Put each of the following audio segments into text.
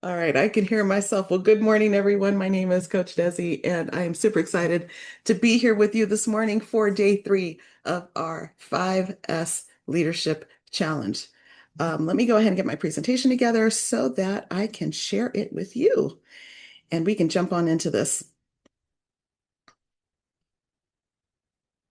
All right, I can hear myself. Well, good morning, everyone. My name is Coach Desi, and I am super excited to be here with you this morning for day 3 of our 5S Leadership Challenge. Let me go ahead and get my presentation together so that I can share it with you, and we can jump on into this.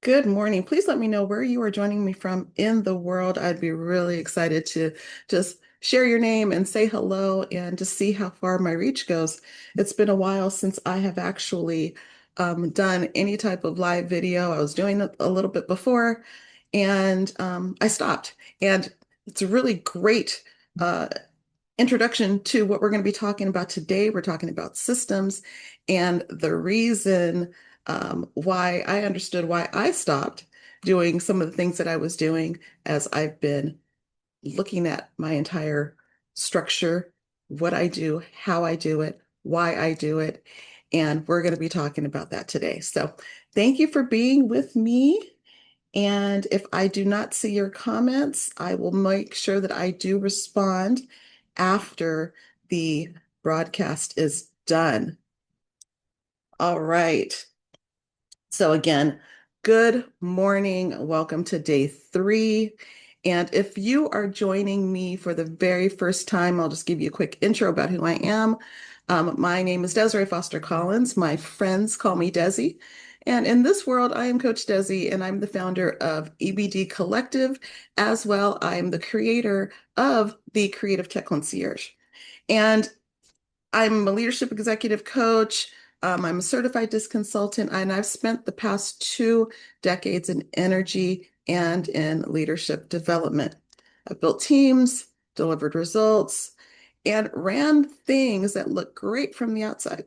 Good morning. Please let me know where you are joining me from in the world. I'd be really excited to just share your name and say hello and to see how far my reach goes. It's been a while since I have actually done any type of live video. I was doing it a little bit before and I stopped. And it's a really great introduction to what we're going to be talking about today. We're talking about systems and the reason why I understood why I stopped doing some of the things that I was doing as I've been looking at my entire structure, what I do, how I do it, why I do it. And we're going to be talking about that today. So thank you for being with me. And if I do not see your comments, I will make sure that I do respond after the broadcast is done. All right. So again, good morning. Welcome to day 3. And if you are joining me for the very first time, I'll just give you a quick intro about who I am. My name is Desiree Foster Collins. My friends call me Desi. And in this world, I am Coach Desi, and I'm the founder of EBD Collective. As well, I'm the creator of the Creative Tech Concierge. And I'm a leadership executive coach. I'm a certified disc consultant, and I've spent the past 2 decades in energy and in leadership development. I've built teams, delivered results, and ran things that look great from the outside.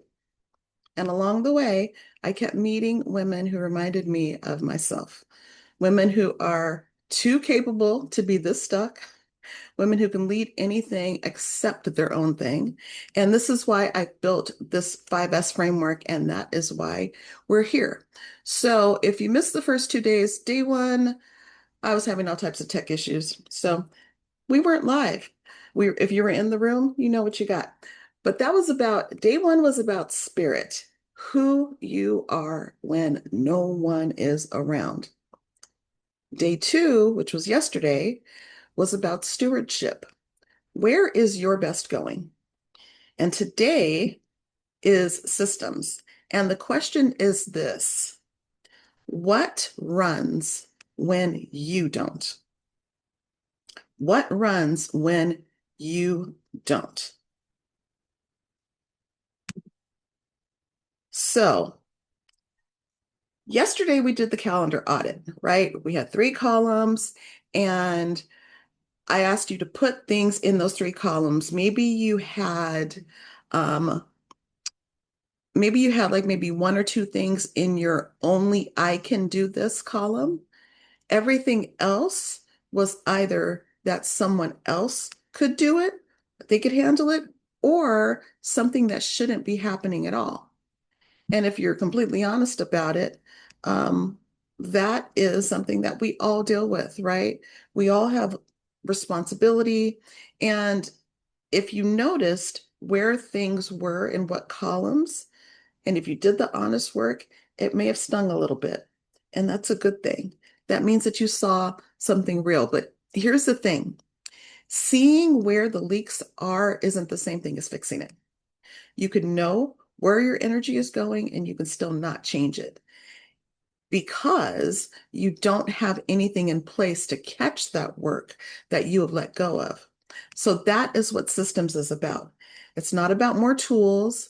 And along the way, I kept meeting women who reminded me of myself, women who are too capable to be this stuck, women who can lead anything except their own thing. And this is why I built this 5S framework, and that is why we're here. So if you missed the first 2 days, day 1, I was having all types of tech issues. So we weren't live. If you were in the room, you know what you got. But that was about, day 1 was about spirit, who you are when no one is around. Day 2, which was yesterday, was about stewardship. Where is your best going? And today is systems. And the question is this: what runs when you don't? What runs when you don't? So, yesterday we did the calendar audit, right? We had 3 columns, and I asked you to put things in those 3 columns. Um, maybe you had like maybe 1 or 2 things in your only I can do this column. Everything else was either that someone else could do it, they could handle it, or something that shouldn't be happening at all. And if you're completely honest about it, that is something that we all deal with, right? We all have responsibility. And if you noticed where things were in what columns, and if you did the honest work, it may have stung a little bit. And that's a good thing. That means that you saw something real. But here's the thing: seeing where the leaks are isn't the same thing as fixing it. You can know where your energy is going and you can still not change it because you don't have anything in place to catch that work that you have let go of. So that is what systems is about. It's not about more tools.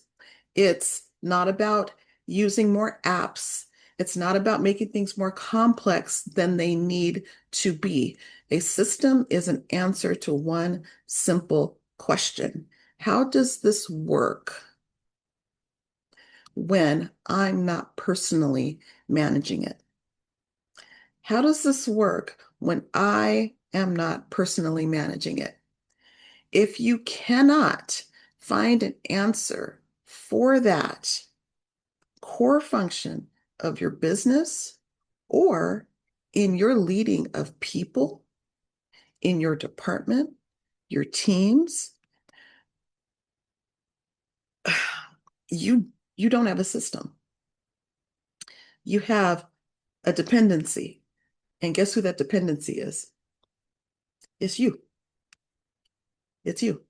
It's not about using more apps. It's not about making things more complex than they need to be. A system is an answer to one simple question: how does this work when I'm not personally managing it? How does this work when I am not personally managing it? If you cannot find an answer for that core function of your business or in your leading of people, in your department, your teams, You don't have a system. You have a dependency. And guess who that dependency is? It's you. It's you.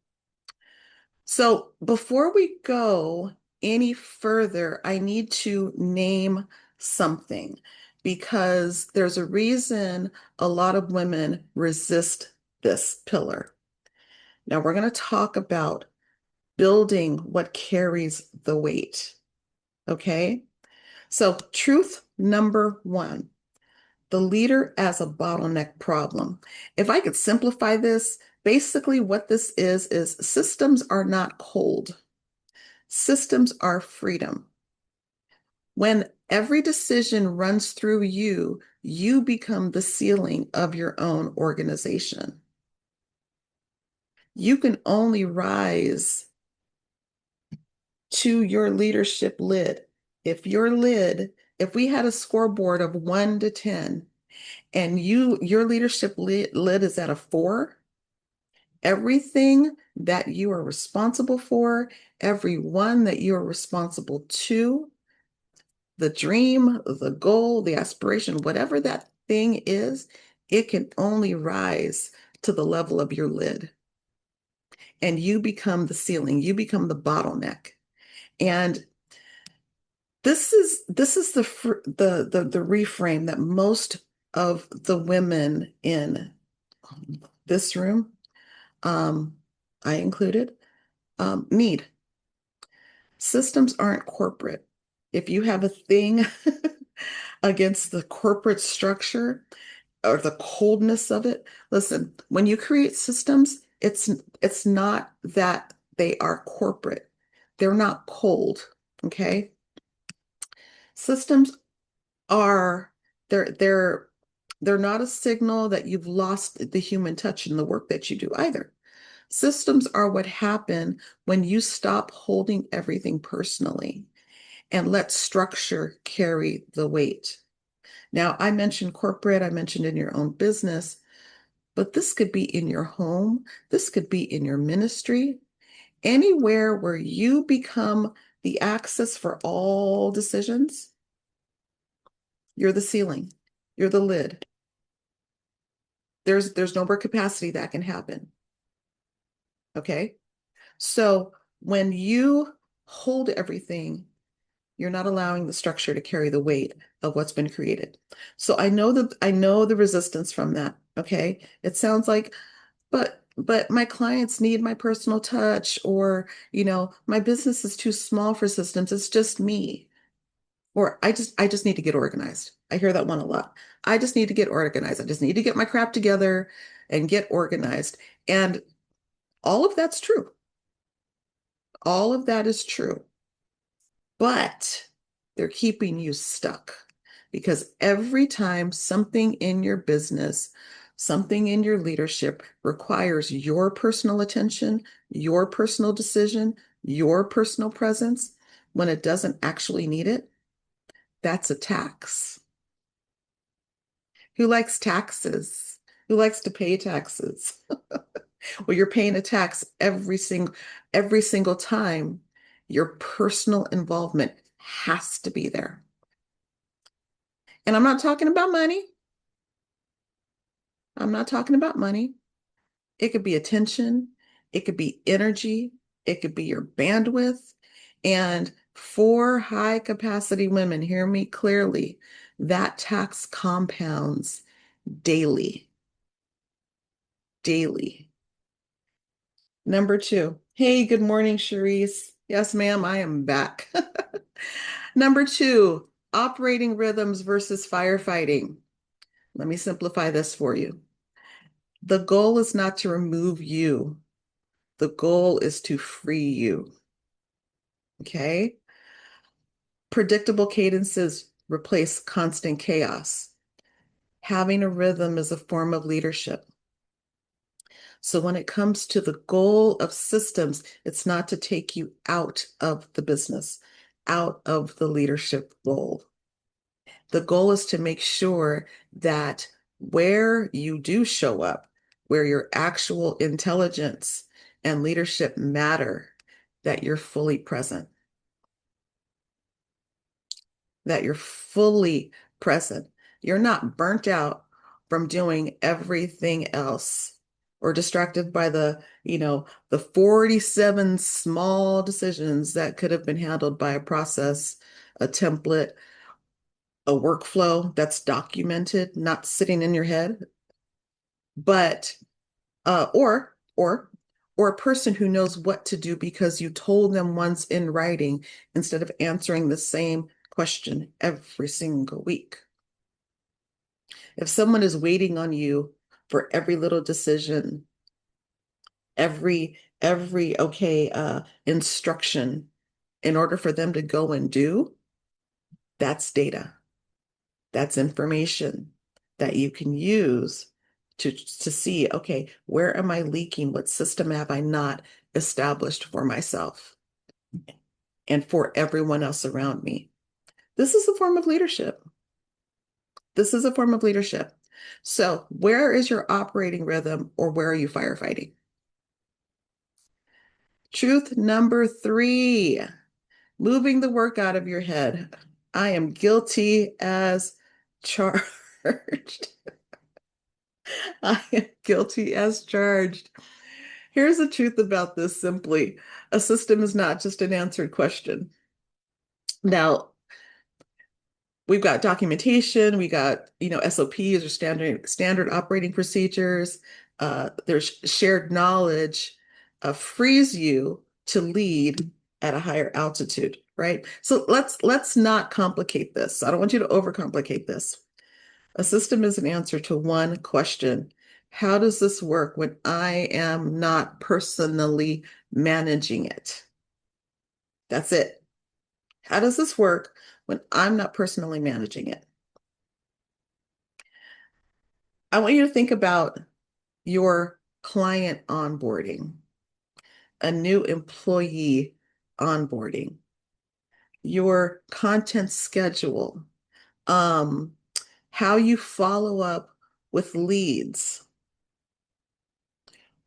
So before we go any further, I need to name something because there's a reason a lot of women resist this pillar. Now we're going to talk about building what carries the weight. Okay. So truth number one, the leader as a bottleneck problem. If I could simplify this, basically what this is systems are not cold. Systems are freedom. When every decision runs through you, you become the ceiling of your own organization. You can only rise to your leadership lid. If we had a scoreboard of 1 to 10 and your leadership lid is at a 4, everything that you are responsible for, everyone that you are responsible to, the dream, the goal, the aspiration, whatever that thing is, it can only rise to the level of your lid. And you become the ceiling, you become the bottleneck. And this is the reframe that most of the women in this room, um, I included, need. Systems aren't corporate. If you have a thing against the corporate structure or the coldness of it, listen, when you create systems, it's not that they are corporate. They're not cold, okay? Systems are they're they're they're not a signal that you've lost the human touch in the work that you do either. Systems are what happen when you stop holding everything personally and let structure carry the weight. Now, I mentioned corporate, I mentioned in your own business, but this could be in your home, this could be in your ministry, anywhere where you become the access for all decisions. You're the ceiling, you're the lid. There's no more capacity that can happen. Okay. So when you hold everything, you're not allowing the structure to carry the weight of what's been created. So I know the resistance from that. Okay. It sounds like, but my clients need my personal touch, or, my business is too small for systems. It's just me. Or I just need to get organized. I hear that one a lot. I just need to get organized. I just need to get my crap together and get organized. And all of that's true. All of that is true. But they're keeping you stuck because every time something in your business, something in your leadership requires your personal attention, your personal decision, your personal presence, when it doesn't actually need it, that's a tax. Who likes taxes? Who likes to pay taxes? Well, you're paying a tax every single time. Your personal involvement has to be there. And I'm not talking about money. I'm not talking about money. It could be attention, it could be energy, it could be your bandwidth. And for high capacity women, hear me clearly, that tax compounds daily, daily. Number two. Hey, good morning, Cherise. Yes, ma'am, I am back. Number two, operating rhythms versus firefighting. Let me simplify this for you. The goal is not to remove you. The goal is to free you. Okay? Predictable cadences replace constant chaos. Having a rhythm is a form of leadership. So when it comes to the goal of systems, it's not to take you out of the business, out of the leadership role. The goal is to make sure that where you do show up, where your actual intelligence and leadership matter, that you're fully present. that you're fully present. You're not burnt out from doing everything else or distracted by the 47 small decisions that could have been handled by a process, a template, a workflow that's documented, not sitting in your head, but uh, or or or a person who knows what to do because you told them once in writing instead of answering the same question every single week. If someone is waiting on you for every little decision, every instruction in order for them to go and do, that's data. That's information that you can use to see, okay, where am I leaking? What system have I not established for myself and for everyone else around me? This is a form of leadership. This is a form of leadership. So, where is your operating rhythm or where are you firefighting? Truth number 3, moving the work out of your head. I am guilty as charged. I am guilty as charged. Here's the truth about this simply. A system is not just an answered question. Now, we've got documentation, we got, SOPs or standard operating procedures. There's shared knowledge frees you to lead at a higher altitude, right? So let's not complicate this. I don't want you to overcomplicate this. A system is an answer to one question. How does this work when I am not personally managing it? That's it. How does this work when I'm not personally managing it? I want you to think about your client onboarding, a new employee onboarding, your content schedule, um, how you follow up with leads.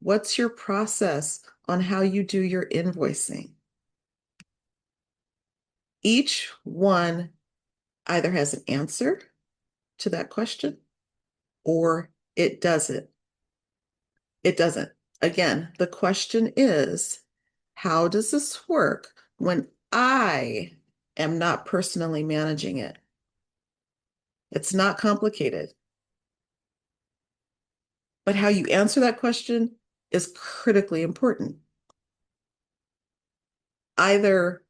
What's your process on how you do your invoicing? Each one either has an answer to that question or it doesn't. It doesn't. Again, the question is, how does this work when I am not personally managing it? It's not complicated, but how you answer that question is critically important. Either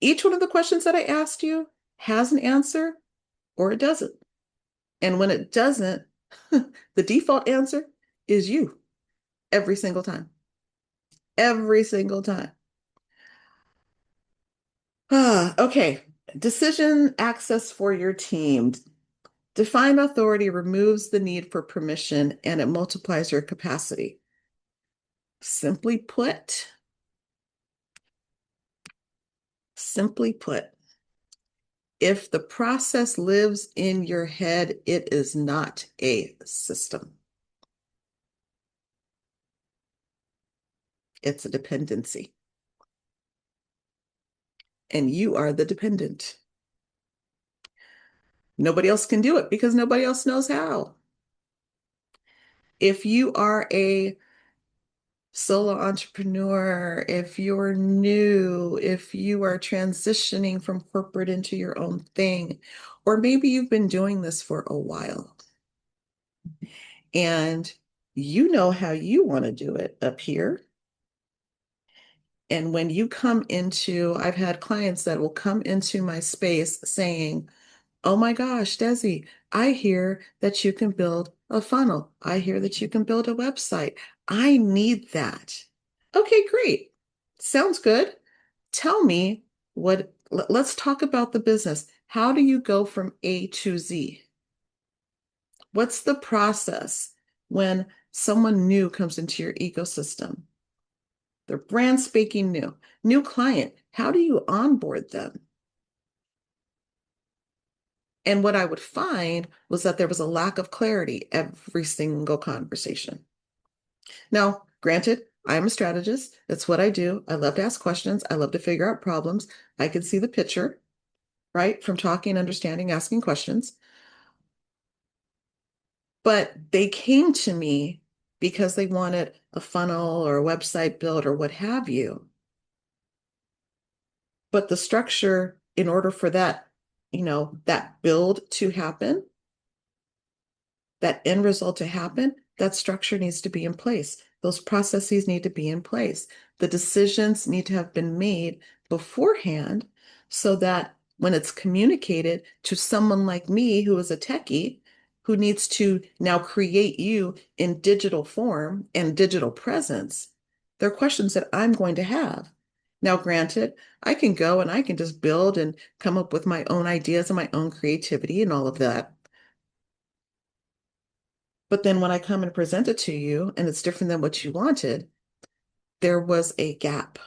each one of the questions that I asked you has an answer or it doesn't. And when it doesn't, the default answer is you every single time. Every single time. Okay. Decision access for your team. Defined authority removes the need for permission and it multiplies your capacity. Simply put, if the process lives in your head, it is not a system. It's a dependency. And you are the dependent. Nobody else can do it because nobody else knows how. If you are a solo entrepreneur, if you're new, if you are transitioning from corporate into your own thing, or maybe you've been doing this for a while and you know how you want to do it up here. And when you come into, I've had clients that will come into my space saying, oh my gosh, Desi, I hear that you can build a funnel. I hear that you can build a website. I need that. Okay, great. Sounds good. Tell me let's talk about the business. How do you go from A to Z? What's the process when someone new comes into your ecosystem? They're brand spanking new. New client. How do you onboard them? And what I would find was that there was a lack of clarity every single conversation. Now, granted, I'm a strategist. It's what I do. I love to ask questions. I love to figure out problems. I can see the picture. right? From talking, understanding, asking questions. But they came to me because they wanted a funnel or a website built or what have you. But the structure, in order for that, that build to happen, that end result to happen, that structure needs to be in place. Those processes need to be in place. The decisions need to have been made beforehand so that when it's communicated to someone like me who is a techie, who needs to now create you in digital form and digital presence, there are questions that I'm going to have. Now, granted, I can go and I can just build and come up with my own ideas and my own creativity and all of that. But then when I come and present it to you and it's different than what you wanted, there was a gap.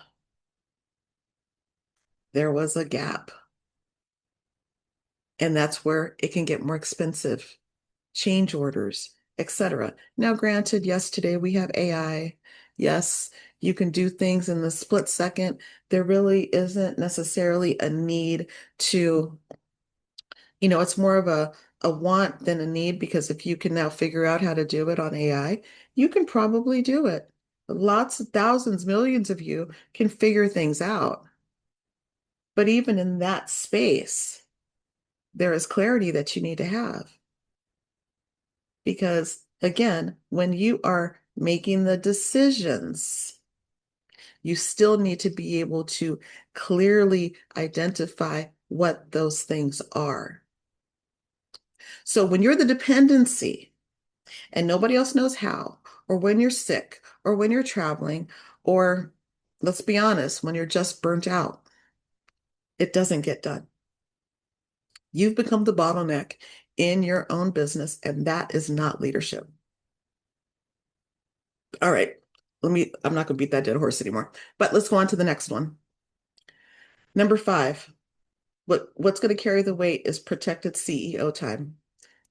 There was a gap. And that's where it can get more expensive, change orders, etc. Now, granted, yes, today we have AI. Yes, you can do things in the split second. There really isn't necessarily a need to, it's more of a want than a need, because if you can now figure out how to do it on AI, you can probably do it. Lots of thousands, millions of you can figure things out. But even in that space, there is clarity that you need to have. Because again, when you are making the decisions, you still need to be able to clearly identify what those things are. So when you're the dependency and nobody else knows how, or when you're sick, or when you're traveling, or let's be honest, when you're just burnt out, it doesn't get done. You've become the bottleneck in your own business, and that is not leadership. All right, I'm not going to beat that dead horse anymore, but let's go on to the next one. Number 5, what's going to carry the weight is protected CEO time.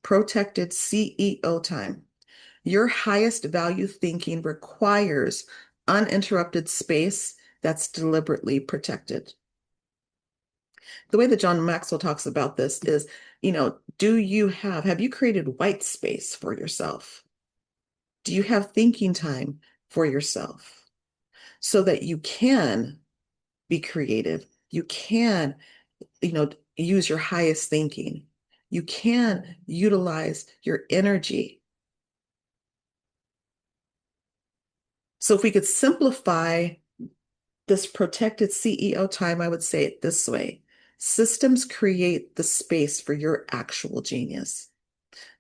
Protected CEO time. Your highest value thinking requires uninterrupted space that's deliberately protected. The way that John Maxwell talks about this is, have you created white space for yourself? Do you have thinking time for yourself so that you can be creative? You can, use your highest thinking. You can utilize your energy. So if we could simplify this protected CEO time, I would say it this way. Systems create the space for your actual genius.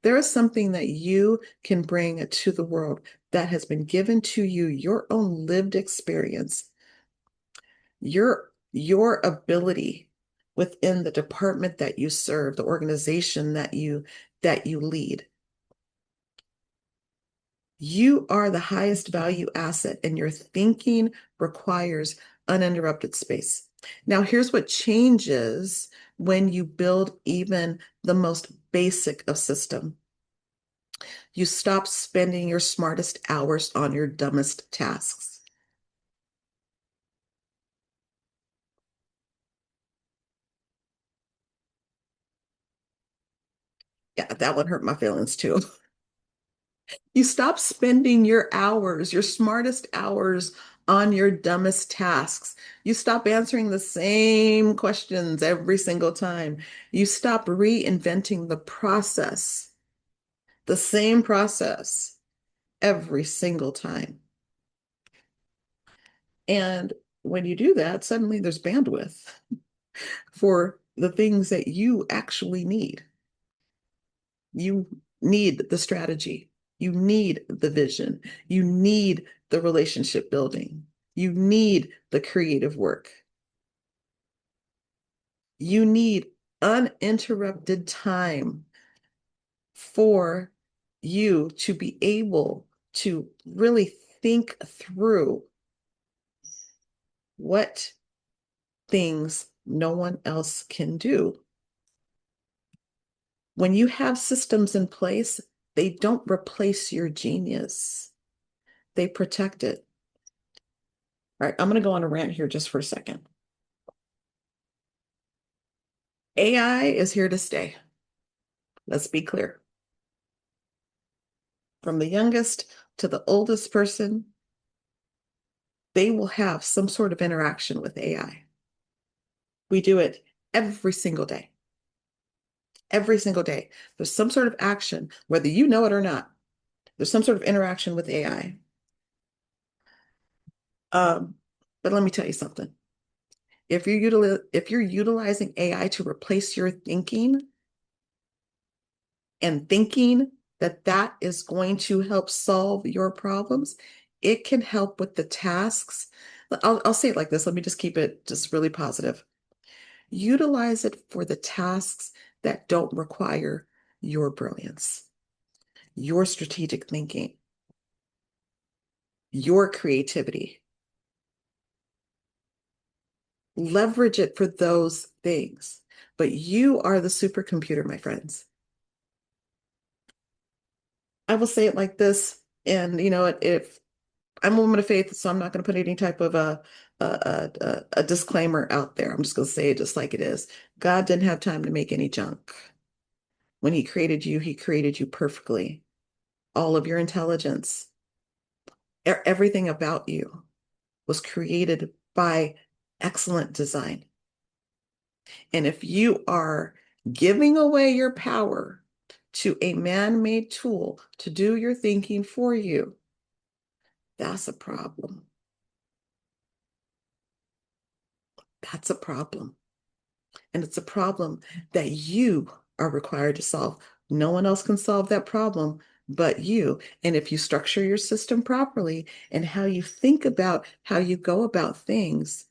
There is something that you can bring to the world that has been given to you, your own lived experience, your ability within the department that you serve, the organization that you lead. You are the highest value asset, and your thinking requires uninterrupted space. Now, here's what changes when you build even the most basic of system. You stop spending your smartest hours on your dumbest tasks. Yeah, that one hurt my feelings too. You stop spending your hours, your smartest hours, on your dumbest tasks. You stop answering the same questions every single time. You stop reinventing the same process every single time. And when you do that, suddenly there's bandwidth for the things that you actually need. You need the strategy. You need the vision. You need the relationship building. You need the creative work. You need uninterrupted time for you to be able to really think through what things no one else can do. When you have systems in place, they don't replace your genius, they protect it. All right, I'm going to go on a rant here just for a second. AI is here to stay. Let's be clear. From the youngest to the oldest person, they will have some sort of interaction with AI. We do it every single day. Every single day. There's some sort of action, whether you know it or not. There's some sort of interaction with AI. Um, but let me tell you something. If you're utilizing AI to replace your thinking and thinking that that is going to help solve your problems, it can help with the tasks. I'll say it like this. Let me just keep it just really positive. Utilize it for the tasks that don't require your brilliance, your strategic thinking, your creativity. Leverage it for those things. But you are the supercomputer, my friends. I will say it like this, and if I'm a woman of faith, so I'm not going to put any type of a disclaimer out there. I'm just going to say it just like it is. God didn't have time to make any junk. When He created you perfectly. All of your intelligence, everything about you was created by excellent design. And if you are giving away your power to a man-made tool to do your thinking for you, that's a problem. That's a problem. And it's a problem that you are required to solve. No one else can solve that problem but you. And if you structure your system properly and how you think about how you go about things,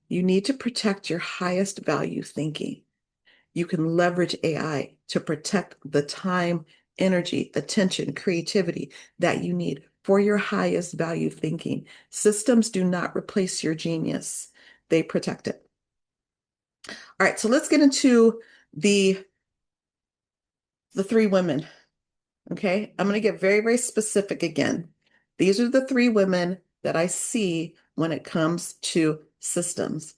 you need to protect your highest value thinking. You can leverage AI to protect the time, energy, attention, creativity that you need for your highest value thinking. Systems do not replace your genius, they protect it. All right, so let's get into the the three women. Okay, I'm going to get very, very specific again. These are the three women that I see when it comes to systems.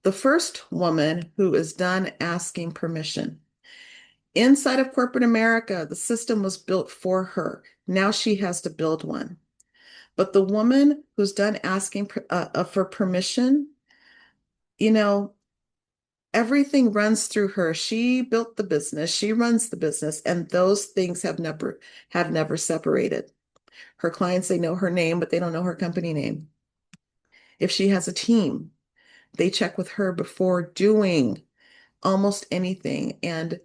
The first woman who is done asking permission. Inside of corporate America, the system was built for her. Now she has to build one. But the woman who's done asking for permission, you know, everything runs through her. She built the business, she runs the business, and those things have never separated. Her clients, they know her name, but they don't know her company name. If she has a team, they check with her before doing almost anything. And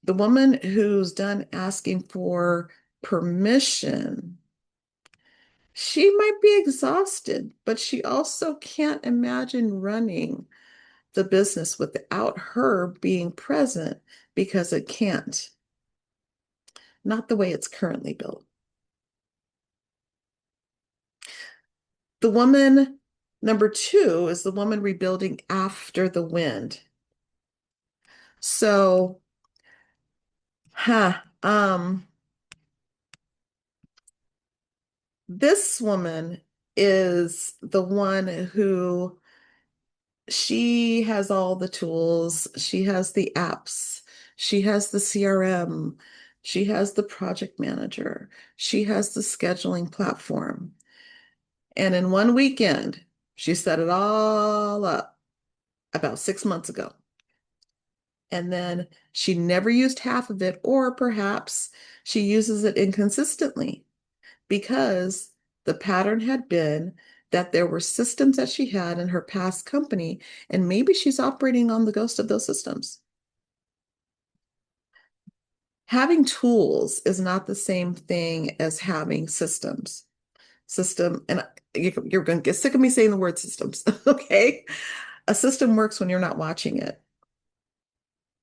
the woman who's done asking for permission, she might be exhausted, but she also can't imagine running the business without her being present because it can't. Not the way it's currently built. The woman, number two, is the woman rebuilding after the wind. So, huh, this woman is the one who she has all the tools. She has the apps. She has the CRM. She has the project manager. She has the scheduling platform. And in one weekend, she set it all up about 6 months ago. And then she never used half of it, or perhaps she uses it inconsistently because the pattern had been that there were systems that she had in her past company, and maybe she's operating on the ghost of those systems. Having tools is not the same thing as having systems. And you're going to get sick of me saying the word systems, okay? A system works when you're not watching it.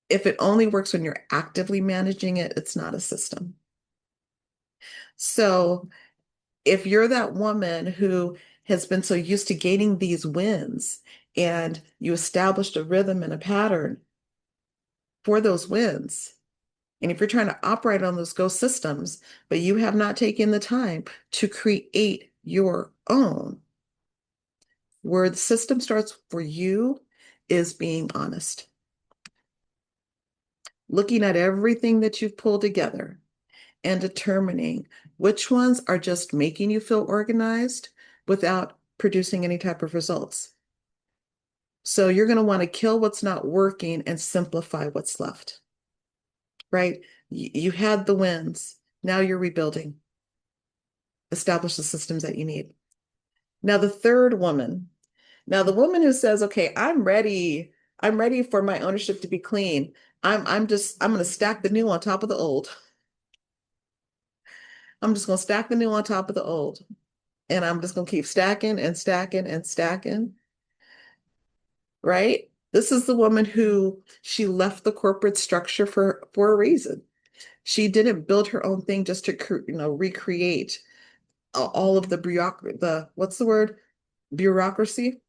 If it only works when you're actively managing it, it's not a system. So if you're that woman who has been so used to gaining these wins and you established a rhythm and a pattern for those wins, and if you're trying to operate on those ghost systems, but you have not taken the time to create your own, where the system starts for you is being honest. looking at everything that you've pulled together and determining which ones are just making you feel organized without producing any type of results. So you're going to want to kill what's not working and simplify what's left, right? You had the wins. Now you're rebuilding. Establish the systems that you need. Now, the third woman. Now, the woman who says, okay, I'm ready. I'm ready for my ownership to be clean. I'm going to stack the new on top of the old. I'm just going to stack the new on top of the old. And I'm just going to keep stacking and stacking and stacking, right? This is the woman who she left the corporate structure for a reason. She didn't build her own thing just to recreate all of the what's the word? Bureaucracy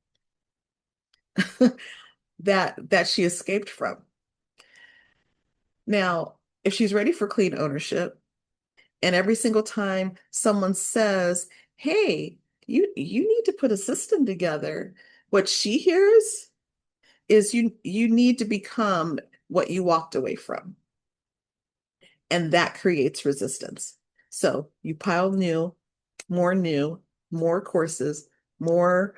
that she escaped from. Now, if she's ready for clean ownership, and every single time someone says, "Hey, you need to put a system together," what she hears is you need to become what you walked away from. And that creates resistance. So you pile new, more courses, more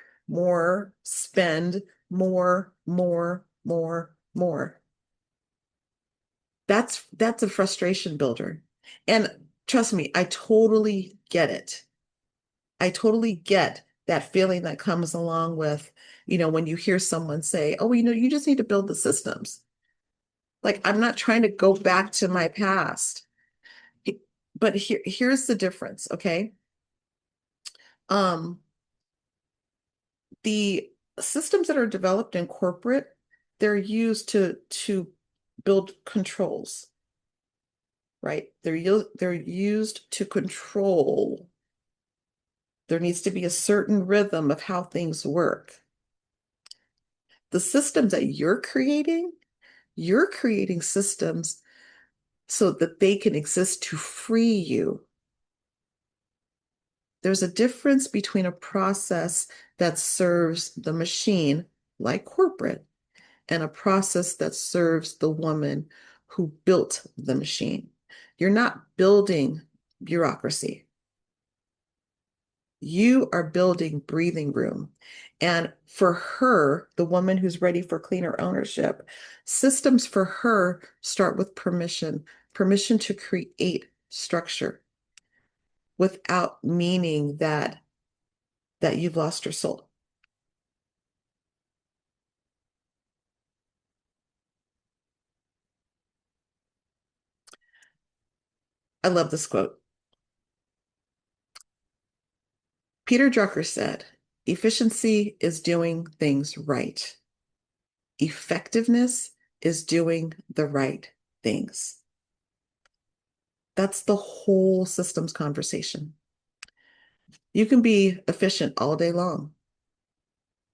spend, more. That's a frustration builder. And trust me, I totally get it. I totally get that feeling that comes along with, when you hear someone say, "Oh, you just need to build the systems." Like, I'm not trying to go back to my past. But here's the difference, okay? Um, the systems that are developed in corporate, they're used to build controls, right? They're used to control. There needs to be a certain rhythm of how things work. The systems that you're creating systems so that they can exist to free you. There's a difference between a process that serves the machine, like corporate, and a process that serves the woman who built the machine. You're not building bureaucracy. You are building breathing room. And for her, the woman who's ready for cleaner ownership, systems for her start with permission to create structure without meaning that you've lost your soul. I love this quote. Peter Drucker said, "Efficiency is doing things right. Effectiveness is doing the right things." That's the whole systems conversation. You can be efficient all day long,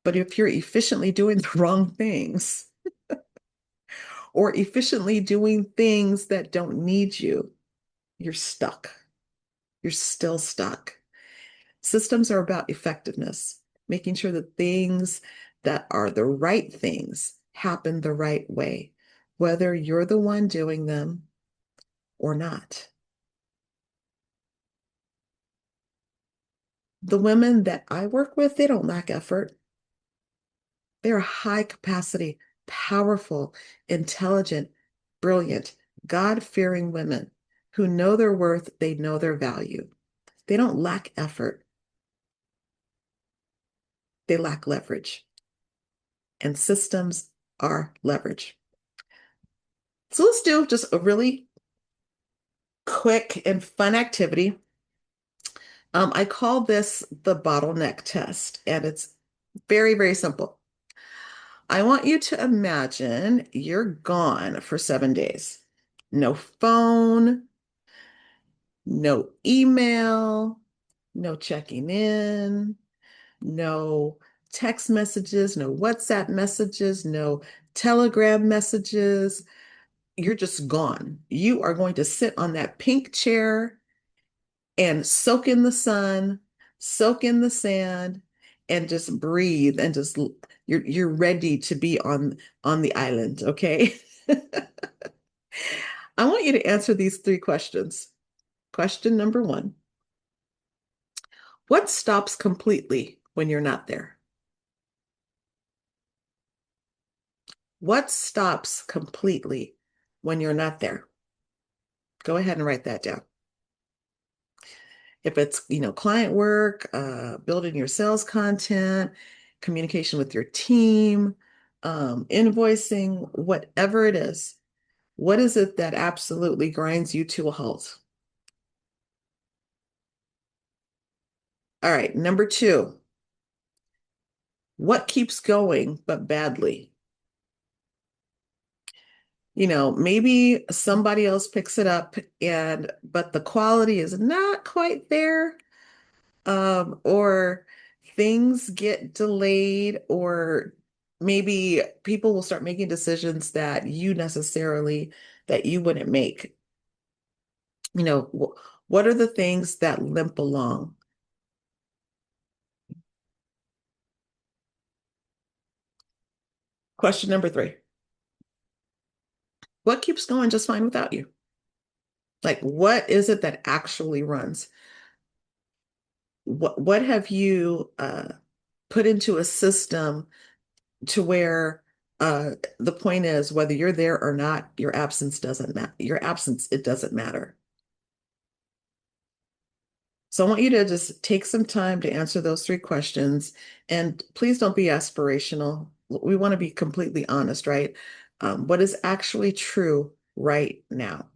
but if you're efficiently doing the wrong things or efficiently doing things that don't need you, you're stuck. You're still stuck. Systems are about effectiveness, making sure that things that are the right things happen the right way, whether you're the one doing them or not. The women that I work with, they don't lack effort. They're high capacity, powerful, intelligent, brilliant, God-fearing women who know their worth, they know their value. They don't lack effort, they lack leverage. And systems are leverage. So let's do just a really quick and fun activity. I call this the bottleneck test, and it's very, very simple. I want you to imagine you're gone for 7 days. No phone, no email, no checking in, no text messages, no WhatsApp messages, no Telegram messages. You're just gone. You are going to sit on that pink chair and soak in the sun, soak in the sand, and just breathe and just you're ready to be on the island, okay? I want you to answer these three questions. Question number one, what stops completely when you're not there? What stops completely when you're not there? Go ahead and write that down. If it's, client work, building your sales content, communication with your team, invoicing, whatever it is, what is it that absolutely grinds you to a halt? All right, number two, what keeps going but badly? Maybe somebody else picks it up but the quality is not quite there, or things get delayed, or maybe people will start making decisions that you wouldn't make. What are the things that limp along? Question number three, what keeps going just fine without you? Like, what is it that actually runs? What have you put into a system to where the point is, whether you're there or not, your absence doesn't matter. Your absence, it doesn't matter. So I want you to just take some time to answer those three questions. And please don't be aspirational. We want to be completely honest, right? What is actually true right now?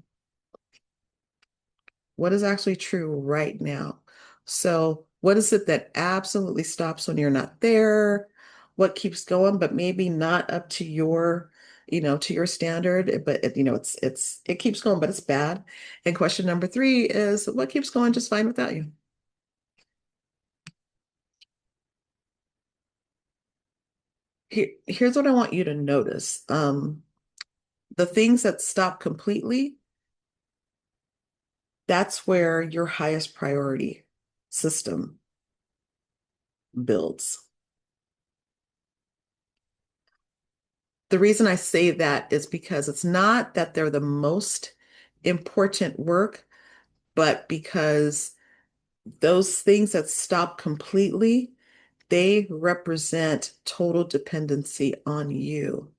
What is actually true right now? So, what is it that absolutely stops when you're not there? What keeps going, but maybe not up to to your standard, but it keeps going, but it's bad. And question number three is what keeps going just fine without you? Here's what I want you to notice. The things that stop completely, that's where your highest priority system builds. The reason I say that is because it's not that they're the most important work, but because those things that stop completely, they represent total dependency on you.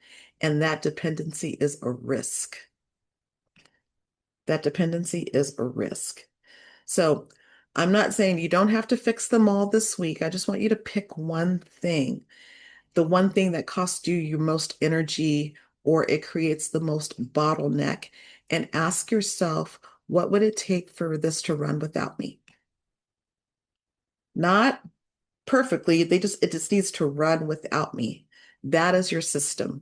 And that dependency is a risk. That dependency is a risk. So I'm not saying you don't have to fix them all this week. I just want you to pick one thing, the one thing that costs you your most energy or it creates the most bottleneck, and ask yourself, what would it take for this to run without me? Not perfectly, it just needs to run without me. That is your system.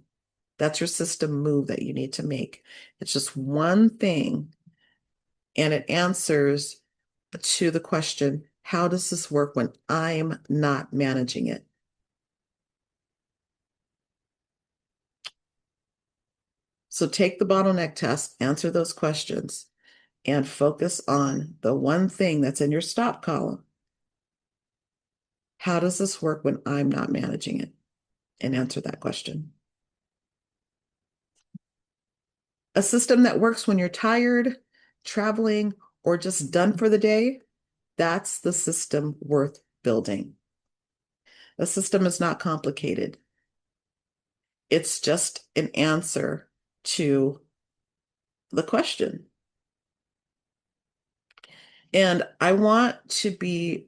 That's your system move that you need to make. It's just one thing, and it answers to the question, how does this work when I'm not managing it? So take the bottleneck test, answer those questions, and focus on the one thing that's in your stop column. How does this work when I'm not managing it? And answer that question. A system that works when you're tired, traveling, or just done for the day, that's the system worth building. The system is not complicated. It's just an answer to the question. And I want to be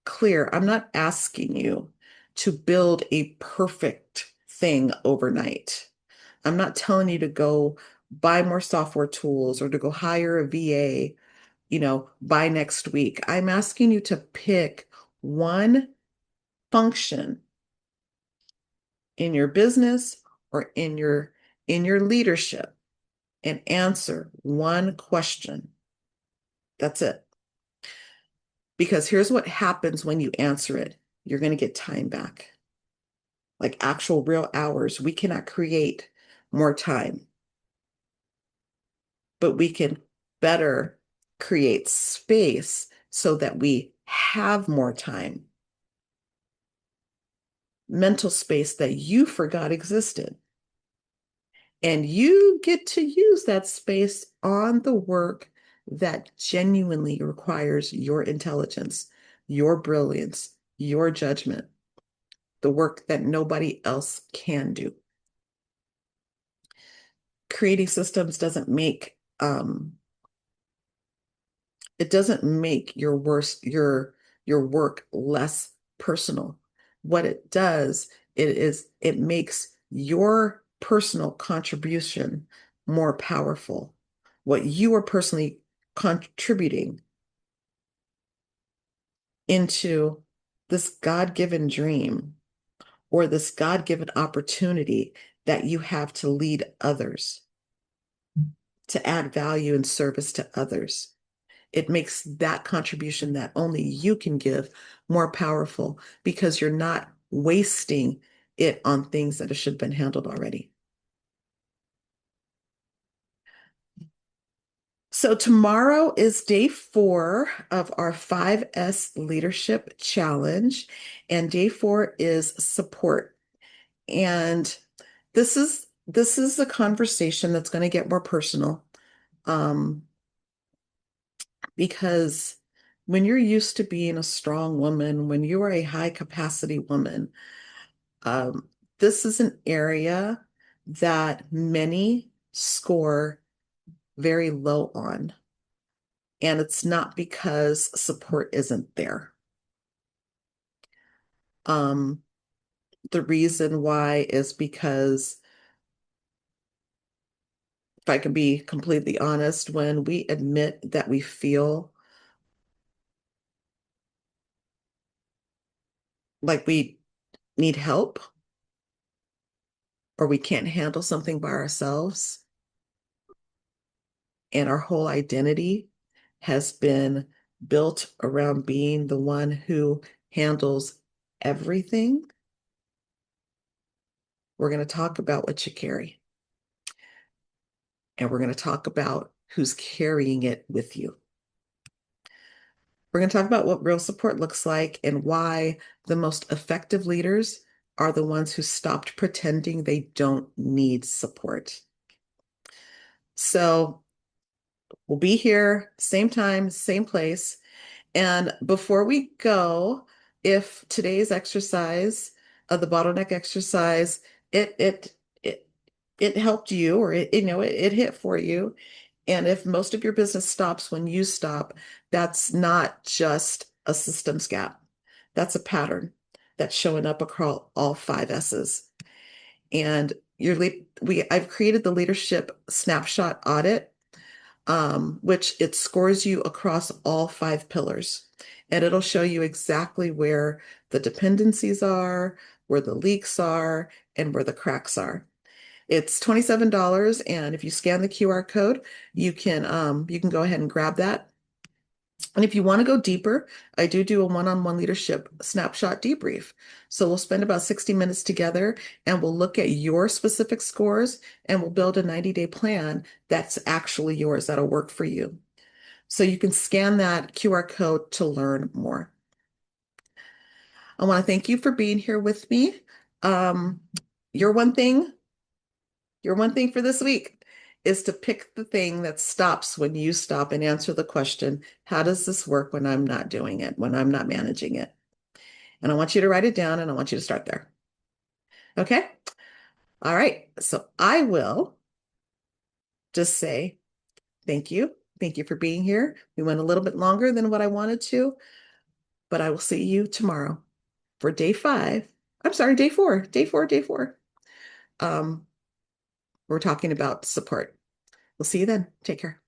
clear. I'm not asking you to build a perfect thing overnight. I'm not telling you to go buy more software tools or to go hire a VA, by next week. I'm asking you to pick one function in your business or in your leadership and answer one question. That's it. Because here's what happens when you answer it. You're going to get time back, like actual real hours. We cannot create more time, but we can better create space so that we have more time, mental space that you forgot existed. And you get to use that space on the work that genuinely requires your intelligence, your brilliance, your judgment, the work that nobody else can do. Creating systems it doesn't make your work less personal. What it does, it makes your personal contribution more powerful. What you are personally contributing into this God-given dream or this God-given opportunity that you have to lead others, to add value and service to others. It makes that contribution that only you can give more powerful because you're not wasting it on things that should have been handled already. So tomorrow is day 4 of our 5S Leadership Challenge, and day 4 is support. And this is a conversation that's going to get more personal, um, because when you're used to being a strong woman, when you are a high capacity woman, um, this is an area that many score very low on. And it's not because support isn't there. Um, the reason why is because, if I can be completely honest, when we admit that we feel like we need help or we can't handle something by ourselves, and our whole identity has been built around being the one who handles everything, we're going to talk about what you carry. And we're going to talk about who's carrying it with you. We're going to talk about what real support looks like and why the most effective leaders are the ones who stopped pretending they don't need support. So we'll be here, same time, same place. And before we go, if today's exercise, the bottleneck exercise, it it it it helped you, or it hit for you. And if most of your business stops when you stop, that's not just a systems gap. That's a pattern that's showing up across all 5S's. And I've created the leadership snapshot audit, which it scores you across all 5 pillars. And it'll show you exactly where the dependencies are, where the leaks are, and where the cracks are. It's $27, and if you scan the QR code, you can go ahead and grab that. And if you want to go deeper, I do a one-on-one leadership snapshot debrief. So we'll spend about 60 minutes together and we'll look at your specific scores and we'll build a 90-day plan that's actually yours, that'll work for you. So you can scan that QR code to learn more. I want to thank you for being here with me. Um, your one thing, your one thing for this week is to pick the thing that stops when you stop and answer the question, how does this work when I'm not doing it, when I'm not managing it? And I want you to write it down and I want you to start there. Okay? All right. So I will just say thank you. Thank you for being here. We went a little bit longer than what I wanted to, but I will see you tomorrow for day 5. I'm sorry, day 4. Day 4, day 4. Um, we're talking about support. We'll see you then. Take care.